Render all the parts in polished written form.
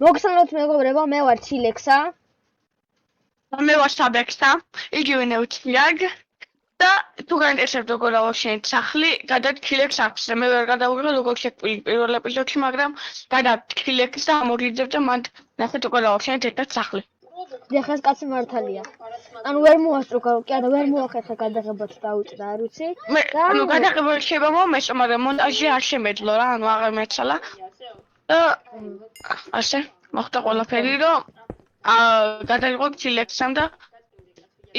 მოგესალმებით მეგობრებო, მე ვარ ჩილექსა. მე ვარ საბექსა, იგივე ნეუჩიაგ და თუ გაინტერესებთ როგორ ავაშენეთ სახლი, გადათხილებს აქვს. მე ვერ გადავიღე როგორ შეკვილი პირველ ეპიზოდში, მაგრამ გადათხილებს და მოგიძებ და მანდ ნახეთ როგორ ავაშენეთ ერთად სახლი. დიახ, ეს კაცი მართალია. ანუ ვერ მოასწრო, კი არა, ვერ მოახერხა გადაღებაც დაუჭდა, არ ვიცი. და ანუ გადაღება შეიძლება მომეწო, მაგრამ მონტაჟი არ შემეძლო რა, ანუ აღარ მეცალა. და ასე მოხდა ყველაფერი, რომ გადაიღო ჩილექსამ და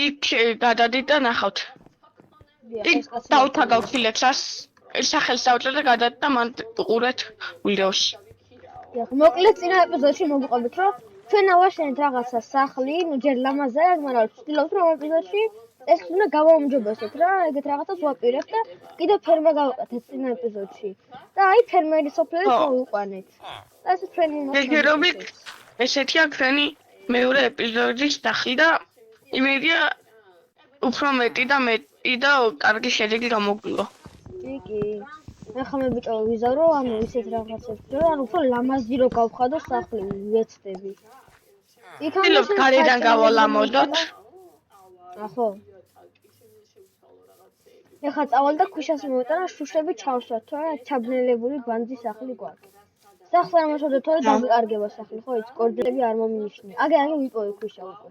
იქ გადადით და ნახავთ. იქ დავთაგავ ჩილექსას, სახელს დავწერე და გადადით და მან უყურეთ ვიდეოში. დიახ, მოკლედ წინა ეპიზოდში მოგიყვებით, რომ ჩვენ ავაშენეთ რაღაცა სახლი, ნუ ჯერ ლამაზად, მაგრამ ვცდილობთ რომ ეპიზოდში ეს უნდა გავაუმჯობესოთ რა, ეგეთ რაღაცას ვაპირებთ და კიდევ ფერმა გავაკეთეთ წინა ეპიზოდში. და აი ფერმერის სოფლებს მოვიყვანეთ. და ეს ჩვენი მოგერობით ესეთია ჩვენი მეორე ეპიზოდის სახი და იმედია უფრო მეტი და კარგი შედეგი გამოგვივა. კი. ახლა მე ბიჭო ვიზარო, ანუ ისეთ რაღაცებს, რომ ანუ უფრო ლამაზი რო გავხადო სახლი, ვეცდები. ვცდილობ გარედან გავალამოდოთ. ახო. ეხლა წავალ და ქვიშას მოვეტანა, შუშები ჩავსვათ, თორე ჩაბნელებული ბანძი სახლი გვაქვს. სახლს არ მოშოდეთ, თორე დამიკარგება სახლი, ხო იცი, კორდები არ მომინიშნე. აგე ვიპოვე ქვიშა უკვე.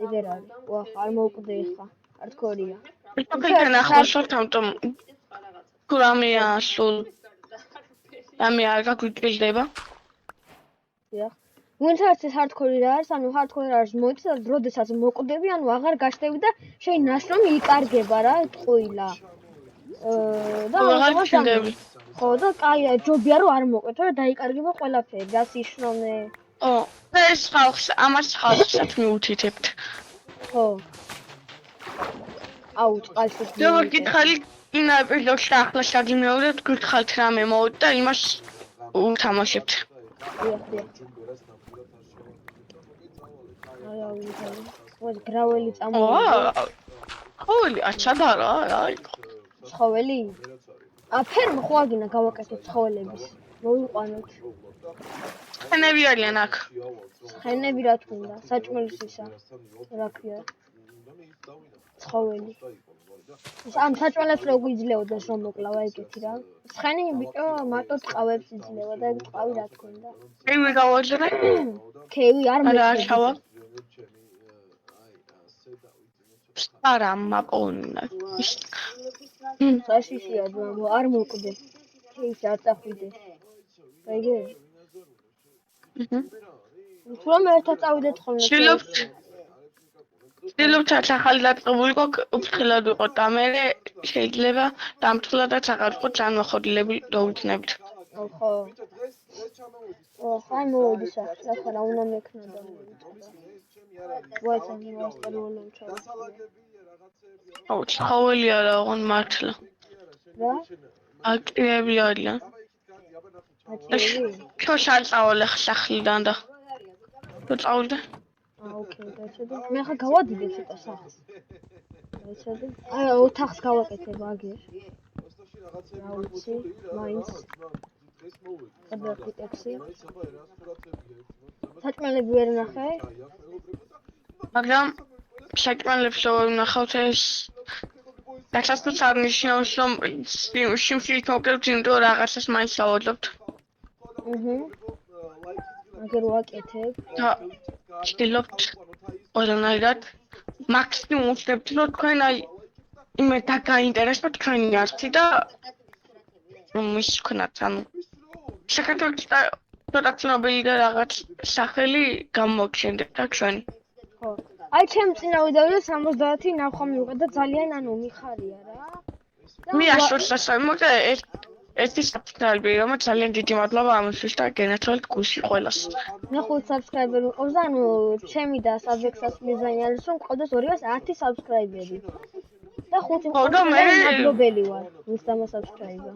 ეგერ არის. ვახ, არ მოვკვდე ეხლა. არქორია. ვიქნან ახლოს თამტომ კურამია სულ ამი არ გაგვიჭირდება. დიახ. ვინც არის ეს ჰარდკორი რა არის, ანუ ჰარდკორი არის მოიწა და როდესაც მოკვდები, ანუ აღარ გაშტები და შენ ნაშრომი იკარგება რა, ტყუილა. და აღარ შენდები. ხო და კაია, ჯობია რომ არ მოკვდე, თორე დაიკარგება ყველაფერი, რას იშრომე. ეს ხალხს, ამას ხალხსაც მიუთითებთ. ხო. აუ, წყალში. როგორ გითხარი ინა ეპიზოდში ახლა შეგიმეორებთ, გითხართ რამე მოვიდ და იმას უთამაშებთ. დიახ. აი, გრაველი წამოვიდა. ხოლი, აჩადა რა, აი. ცხოველი? ფერმა ხო აგინა გავაკეთოთ ცხოველების. მოვიყვანოთ. ხენები არიან აქ. ხენები რა თქმა, საჭმელის ისა. რა ქვია? ცხოველი. ამ საჭმელებს რო გვიძლეოდეს რომ მოკლავა ეგეთი რა. ხენი ბიჭო მარტო წყავებს იძლევა და ეგ წყავი რა თქმა. კევი გავაჭრე? კევი არ მეჩავა. არა მაპონა. საშიშია ძმო, არ მოკვდე. ის არ წახვიდე. გაიგე? თუ მე ერთად წავიდეთ ხოლმე. ვცდილობთ ახალი დაწყებული გვაქვს, უფრთხილად ვიყოთ და მე შეიძლება დამთხილადაც აღარ ვიყოთ განმახვადლები დავიქნებით. ხო. ხაი მოვიდი სახში, ახლა უნდა მექნა და მოვიწყდა. ვაიცან მასტეროლომ ჩავა. აუ, ცხოველი არა, ოღონ მართლა. რა? აქტივები არიან. შოშა წავალე სახლიდან და თუ წავიდე? ოკეი, დაიწყე. მე ხა გავადიდე ცოტა სახლს. დაიწყე. აი, ოთახს გავაკეთებ აგერ. რა ვიცი, მაინც. გადაიტექსი. საჭმელები ვერ ნახე? მაგრამ საჭმელებს რო ნახავთ ეს დაშასწრებს არნიშნავს რომ სიმშილით მოკლებთ იმიტომ რაღაცას მაინც დავადლებთ. აგერ ვაკეთებ. და ვცდილობთ ყველანაირად მაქსიმუმ ვხდებთ რომ თქვენ აი იმედ დაგაინტერესოთ თქვენი არტი და ის ვქნათ ანუ საქართველოს ცოტა ცნობილი და რაღაც სახელი გამოგჩენდეთ და ჩვენი. ხო. აი ჩემ წინა ვიდეოზე 70 ნახვა მივიღე და ძალიან ანუ მიხარია რა. მე 123 მოგე ერთი subscribe-ი რომ ძალიან დიდი მადლობა ამისთვის და გენაცვალეთ გულში ყველას. მე 5 subscriber-ი მყავს და ანუ ჩემი და საბექსას მიზანი არის რომ მყავდეს ორივეს 10 subscriber-ი. და 5 მადლობელი ვარ, ვის დამა subscribe-ა.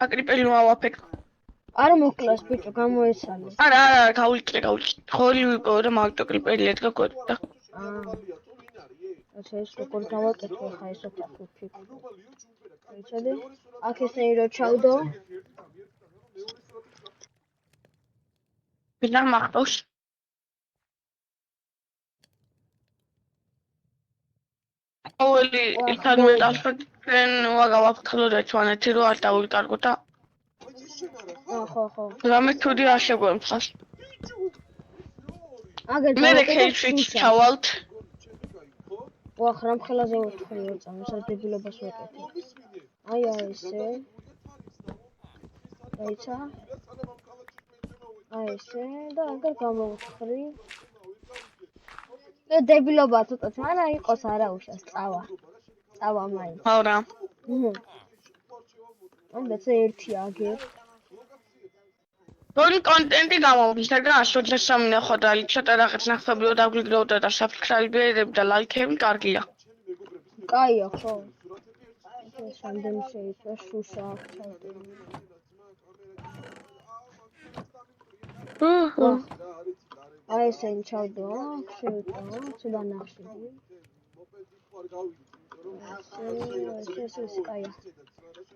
აკრიპელი მოვაფეკ. არ მოკლას ბიჭო, გამოესალე. არა, გავიჭრე. ხოლი ვიპოვე და მაგდო კრიპელი ედგა გოდა. ასე ეს როგორ გავაკეთე ხა ეს ოთახი ფიქ. აიცადე? აქ ესე ირო ჩავდო. ვინა მახტოს ყოველი ითარმენ დასვენ ვაგავაფთლო და ჩვენეთი რო არ დავიკარგო და ხო. რამე თუდი არ შეგვემხას. აგერ მე გავაკეთე ქეიჩიც ჩავალთ. ვახ რამ ხელაზე ვთქვი ეწამს არ დებილობას ვაკეთე. აი ესე. დაიცა. აი ესე და აგერ გამოვთხრი. და დებილობა ცოტა მაგრამ იყოს არა უშავს წავა. წავა მაინც. არა. ამდაც ერთი აგერ. Rolling content-ი გამოვიდა და 100-3 ნახო და ცოტა რაღაც ნახსობრივ დაგვიგროვდა და subscribe-ები და like-ები კარგია. კაია ხო. ეს რამდენი შეიძლება შუშა ჩავდე. აი ესენი ჩავდო, შევიტო, ცოტა ნახშირი. ეს კაია.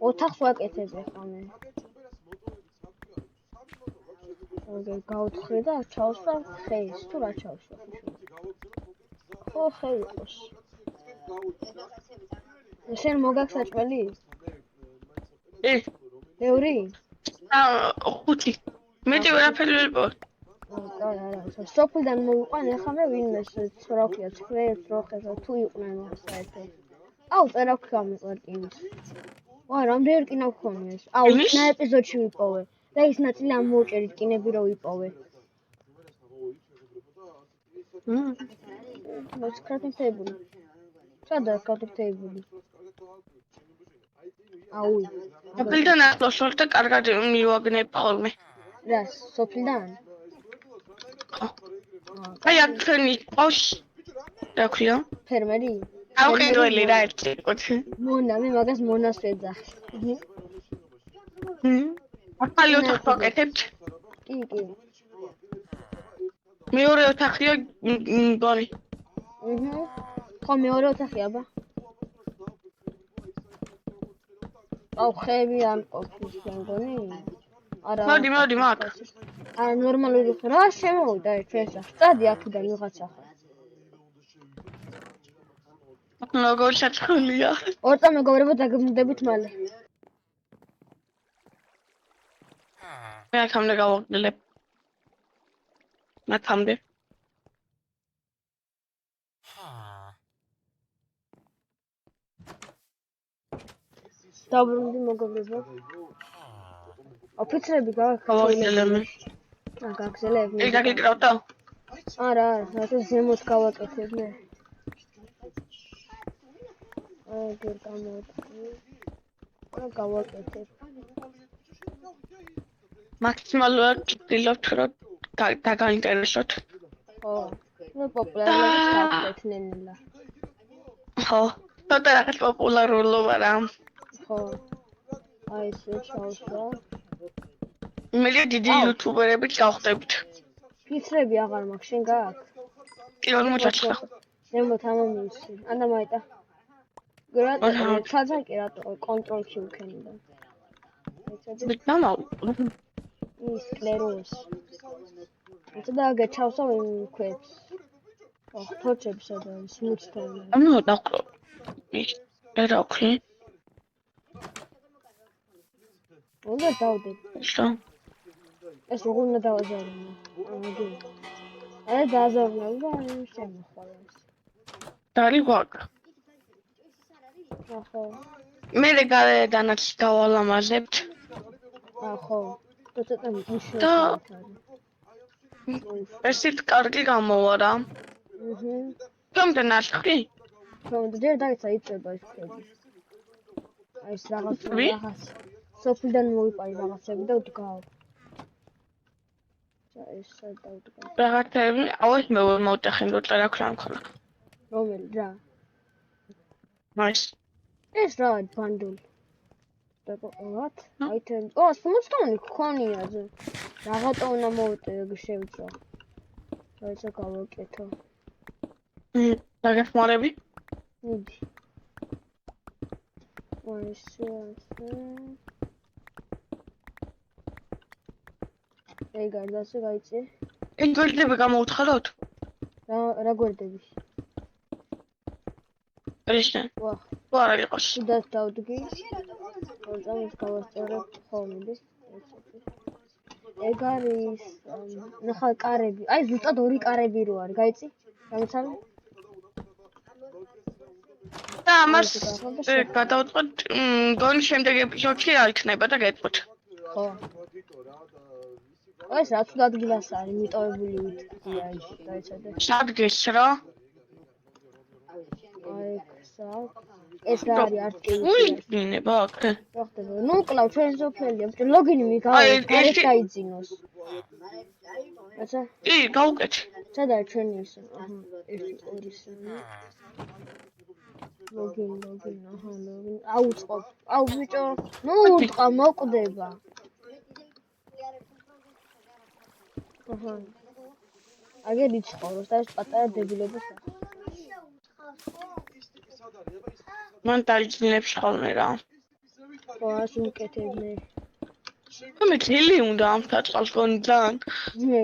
ოთახს ვაკეთებ ახლა მე. აგერ გავთხრი და ჩავსვა ხეის, თუ რა ჩავსვა ხო ხე იყოს. შენ მოგაქვს საჭმელი? ბევრი? 5. მეტი ვერაფერი ვერ პო. არა, სოფლიდან მოვიყვანე, ახლა მე ვინმეს რა ქვია, ცხრეს, როხეს, თუ იყვნენ საერთოდ. აუ, წერაქვი გამიყვარკინეს. ვაი, რამდენი რკინა გქონია ეს? აუ, წინა ეპიზოდში ვიპოვე. და ის ნაწილი ამ მოვჭერით კინები რო ვიპოვე. crafting-table. სადაა crafting-table? აუ. სოფლიდან ახლოს ვარ და კარგად მივაგნებ ხოლმე. რა, სოფლიდან? აი აქ თქვენი ყავს. რა ქვია? ფერმერი? აუყიდველი რა ერთი ყუთი. მონა, მე მაგას მონას ვეძახს. ახალი ოთახი ვაკეთებთ. კი. მეორე ოთახია მგონი. ხო, მეორე ოთახია აბა. აუ, ხეები არ ყოფის მგონი. არა. მოდი მაგ. არა, ნორმალური ხო რა შემოვიდა ეს სახე. წადი აქედან ვიღაცა ხარ. როგორ შეწყულია? ორწა მეგობრებო დაგმდებით მალე. მე აქამდე გავაგდელებ. მათამდე. დაბრუნდი მეგობრებო. ოფიცრები გავაგდელებ. გაგზელებ. ეს გაგიკრავდა? არა, რა ზემოთ გავაკეთებ მე. აგერ გამოვთქვი. გავაკეთებ. მაქსიმალურად ვცდილობთ რომ დაგაინტერესოთ. ხო. ნუ პოპულარულად გავხდეთნენილა. ხო. ცოტა რაღაც პოპულარულობა რა. ხო. აი ესე ჩავსვა. მე დიდი იუთუბერებით გავხდებით. ფიცრები აღარ მაქვს, შენ გააქვს? კი, რომ მოჭაჭა. ზემოთ ამომივსი. ანა მაიტა. გრატა, ჩაძაკი რატო კონტროლ Q ვქენდა. მითამავ. ის კლეროს. და აგე ჩავსავ იმ ქვებს. ხო, თოჩებსა და სმუცთან. ანუ დაკრო. ის რა ქვი? უნდა დავდე. შო. ეს როგორ უნდა დავაზარდო? აი დააზარდო და შემოხვალ ეს. დალი გვაკ. ახო. მე გარედანაც გავალამაზებთ. ახო. ცოტა მიშო. ესეთ კარგი გამოვა რა. თუმცა ნაშხი? თუმცა ჯერ დაიცა იწება ეს ქვები. აი ეს რაღაც. სოფლიდან მოვიპარე რაღაცები და ვდგავ. ეს დავდგავ. რაღაცები, აუეს მე მოვტეხენ რო წერა ქვია მხოლოდ. რომელი რა? მას. ეს რა ბანდულ. დაგოყავთ? აიტემ. ო, სმუცტონი გქონია ზე. რაღაცა უნდა მოვიტე შევიწვა. რაიცა გავაკეთო. დაგეხმარები? მიდი. აი გარდასე გაიწე. ეს გვერდები გამოუთხაროთ? რა გვერდები? ესეა. ვახ. თუ არა იყოს. სუდად დავდგი. ორწამის გავასწორებ ხოლმედეს. ეგ არის ნახა კარები. აი ზუსტად ორი კარები რო არის, გაიწი? გამიცალე? და ამას გადავწყვეტ, მგონი შემდეგ ეპიზოდში რა იქნება და გეტყვით. ხო. ეს რა თქმა ადგილას არის, მიტოვებული ვიტყვია ის, გაიცადე. სადგეს რა? აი ხსა. ეს რა არის არტკივი? უიდინება აქ. რა ხდება? ნუ კლავ ჩვენ სოფელია, ბჭო ლოგინი მიგავარეთ, გარეთ გაიძინოს. აცა? კი, გავუკეთე. სადაა ჩვენი ის? აჰა, 1 2 3. ლოგინ, აჰა, ლოგინ. აუწყობ. აუ ბიჭო, ნუ უტყა მოკვდება. აჰა. აგერ იცხოვროს და ეს პატარა დებილობის სახე. მან დაიძინებს ხოლმე რა. ხო, ას უკეთებნე. მე ძილი უნდა ამ საწყალს გონიდან. მე.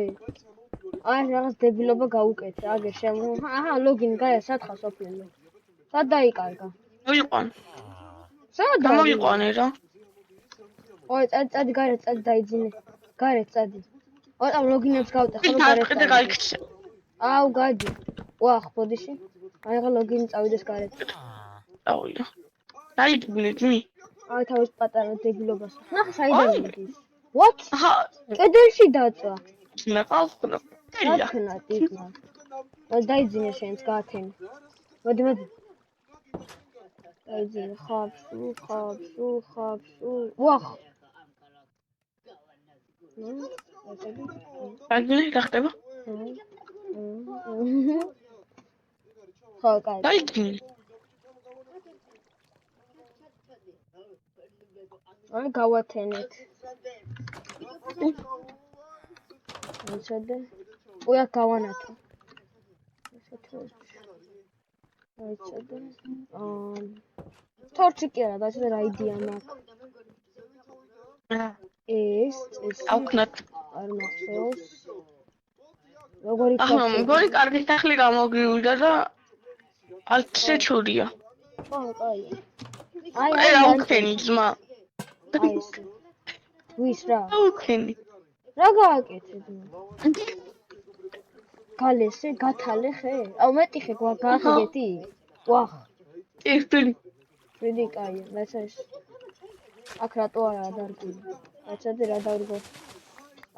აი რაღაც დებილობა გაუკეთე, აგერ შემო. აჰა, ლოგინი გაია სათხა სოფლელი. სად დაიკარგა? მოიყვან. სად გამოიყვანე რა. ой, წადი გარეთ, წადი დაიძინე. გარეთ წადი. ოტამ ლოგინებს გავტეხ, ის დაწყდა გაიქცე. აუ, გადი. ვახ, ბოდიში. აი რა ლოგინი წავიდეს გარეთ. აუია. დაიდგინეთ მი. აი თავის პატარა დებილობას. ნახე, საიდან მიდის? What? აჰა, კედელში დაწვა. მე ყავხნა. რა ქნა ტიპა. მოდი დაიძინე შენს გაათენე. მოდი. დაიძინე ხაბსუ. ვახ. აგნი რა ხდება? ხო, კაი. დაიდგინე. აი გავათენეთ. ეცადე. უია გავანათო. ეცადე. თორჩი კი არა, დაიწყე რა იდეა მაქვს. ეს ავქნათ. არ მახსოვს. როგორი აჰა, მგონი კარგი სახლი გამოგივიდა და ალცე ჩურია. ხო, კაი. აი რა უქენი ძმა. აი ეს. ვის რა? უქენი. რა გააკეთე ძმა? გალესე, გათალე ხე? აუ მეტი ხე გაახიდეთი? ვახ. ერთული. ფრიდი კაი, მეც ეს. აქ რატო არა დარგული? ეცადე რა დავრგო?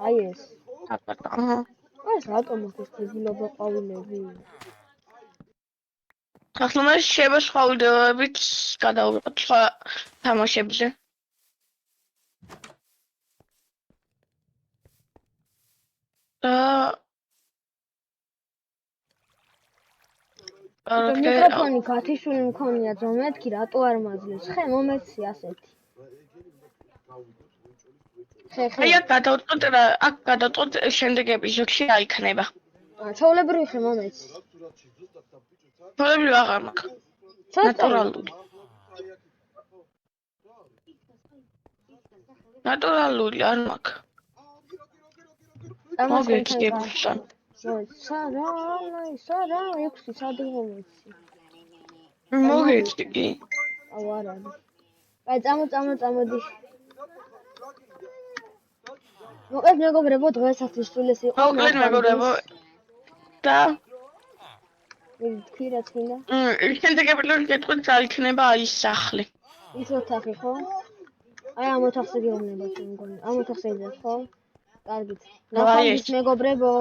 აი ეს. აჰა. ეს რატომ აქვს დებილობა ყვავილები? ახლა მე შეება სხვა ვიდეოებით გადავიღოთ სხვა თამაშებზე. მიკროფონი გათიშული მქონია ძმა მეთქი რატო არ მაძლევს? ხე მომეცი ასეთი. ხე. აი აქ გადავწყვეტ რა, აქ გადავწყვეტ შემდეგ ეპიზოდში რა იქნება. ჩაოლებრივი ხე მომეცი. პრობლემა აღარ მაქვს. ნატურალური. ნატურალური არ მაქვს. მოგეცი ფშან. სარა, 6 სად მომეცი. მოგეცი კი. აუ არა. აი წამოდი. მოკლედ მეგობრებო, დღესაც ისულეს იყო. მოკლედ მეგობრებო. და თქვი რა თქმა. შემდეგ ეპიზოდში გეტყვით რა იქნება აი ეს სახლი. ის ოთახი ხო? აი ამ ოთახზე გეუბნება თუ მგონი. ამ ოთახზე იძახ ხო? კარგით. ნახავთ მეგობრებო.